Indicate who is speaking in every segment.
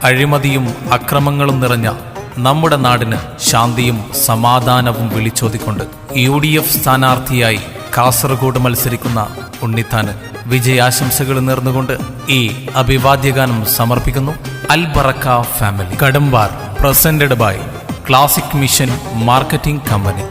Speaker 1: അഴിമതിയും അക്രമങ്ങളും നിറഞ്ഞ നമ്മുടെ നാടിന് ശാന്തിയും സമാധാനവും വിളിച്ചോതിക്കൊണ്ട് UDF സ്ഥാനാർത്ഥിയായി കാസർഗോഡ് മത്സരിക്കുന്ന ഉണ്ണിത്താന് വിജയാശംസകൾ നേർന്നുകൊണ്ട് ഈ അഭിവാദ്യഗാനം സമർപ്പിക്കുന്നു. അൽ ബറക്ക ഫാമിലി, കടമ്പാർ. Presented by classic mission marketing company.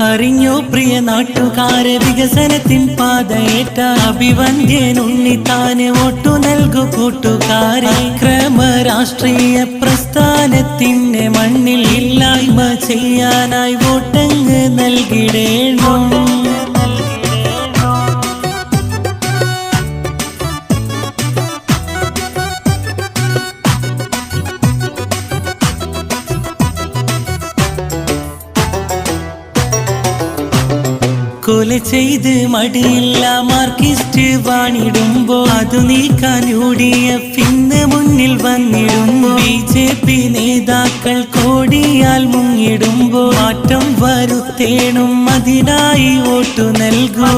Speaker 2: അറിഞ്ഞോ പ്രിയ നാട്ടുകാരെ, വികസനത്തിൻ പാതയേറ്റ അഭിവന്ദ്യൻ ഉണ്ണിത്താന് വോട്ടു നൽകു കൂട്ടുകാരെ. ക്രമരാഷ്ട്രീയ പ്രസ്ഥാനത്തിന്റെ മണ്ണിൽ ഇല്ലായ്മ ചെയ്യാനായി വോട്ടങ്ങ് നൽകിടേണോ. കൊല ചെയ്ത് മടിയില്ല മാർക്കിസ്റ്റ് വാണിടുമ്പോ അതു നീക്കാൻ UDF ഇന്ന് മുന്നിൽ വന്നിടുമ്പോ BJP നേതാക്കൾ കോടിയാൽ മുങ്ങിടുമ്പോ മാറ്റം വരുത്തേണം, അതിനായി വോട്ടു നൽകൂ.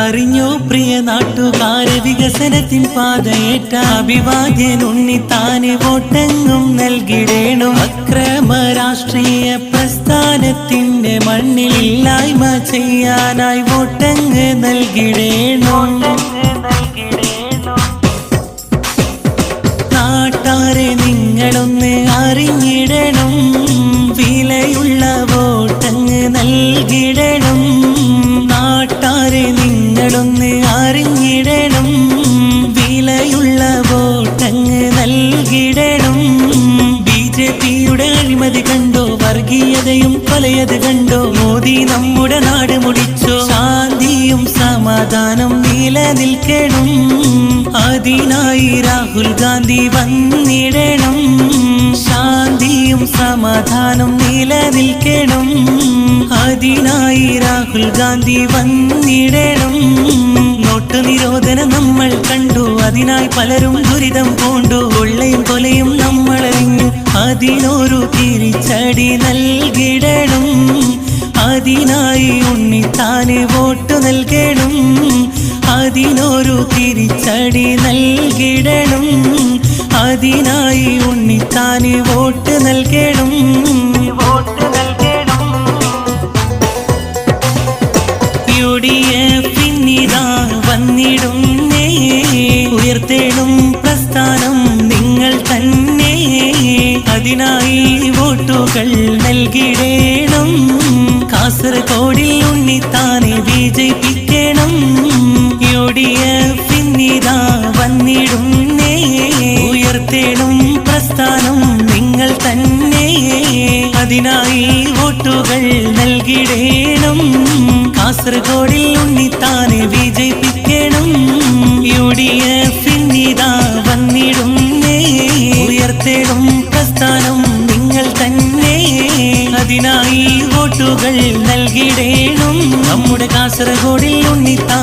Speaker 2: അറിഞ്ഞോ പ്രിയ നാട്ടുകാരെ, വികസനത്തിൻ പാതയേറ്റ അഭിവാദ്യൻ ഉണ്ണിത്താന് വോട്ടെങ്ങും നൽകിടേണം. അക്രമ രാഷ്ട്രീയ പ്രസ്ഥാനത്തിന്റെ മണ്ണിൽ ഇല്ലായ്മ ചെയ്യാനായി വോട്ടങ്ങ് നൽകിടേണം. നാട്ടാരെ നിങ്ങളൊന്ന് അറിഞ്ഞിടണം, വിലയുള്ള വോട്ടങ്ങ് നൽകിടണം. നാട്ടാരെ നിങ്ങളൊന്ന് അറിഞ്ഞിടണം, വിലയുള്ള വോട്ടങ്ങ് നൽകിടണം. BJPയുടെ അഴിമതി കണ്ടോ, വർഗീയതയും കൊലയത് കണ്ടോ, മോദി നമ്മുടെ നാട് മുടിച്ചോ. ശാന്തിയും സമാധാനം നിലനിൽക്കണം, അതിനായി രാഹുൽ ഗാന്ധി വന്നിടണം. ശാന്തിയും സമാധാനം നിലനിൽക്കണം, അതിനായി രാഹുൽ ഗാന്ധി വന്നിടണം. നോട്ട് നിരോധനം നമ്മൾ കണ്ടു, അതിനായി പലരും ദുരിതം പൂണ്ടു. കൊള്ളയും കൊലയും നമ്മൾ അറിഞ്ഞു, അതിനൊരു തിരിച്ചടി നൽകിടണം. അതിനായി ഉണ്ണിത്താന് വോട്ട് നൽകണം, അതിനൊരു തിരിച്ചടി നൽകിടണം. അതിനായി ഉണ്ണിത്താന് വോട്ട് നൽകണം. UDF ഇന്നിതാ വന്നിടുന്നേ, ഉയർത്തേണം പ്രസ്ഥാനം നിങ്ങൾ തന്നെ. അതിനായി വോട്ടുകൾ നൽകിടേണം. കാസർഗോഡിൽ ഉണ്ണിത്താനെ വിജയിപ്പിക്കണം. UDF ഇന്നിതാ വന്നിടുന്നേ, ഉയർത്തേണം പ്രസ്ഥാനം നിങ്ങൾ തന്നെ. അതിനായി വോട്ടുകൾ നൽകിടേണം. കാസർഗോഡിൽ ഉണ്ണിത്താനെ വിജയിപ്പിക്കണം. UDF ഇന്നിതാ വന്നിടുന്നേ, ഉയർത്തേണം പ്രസ്ഥാനം നിങ്ങൾ തന്നെ. അതിനായി വോട്ടുകൾ നൽകിടേണം. നമ്മുടെ കാസർഗോഡിൽ ഉണ്ണിത്താൻ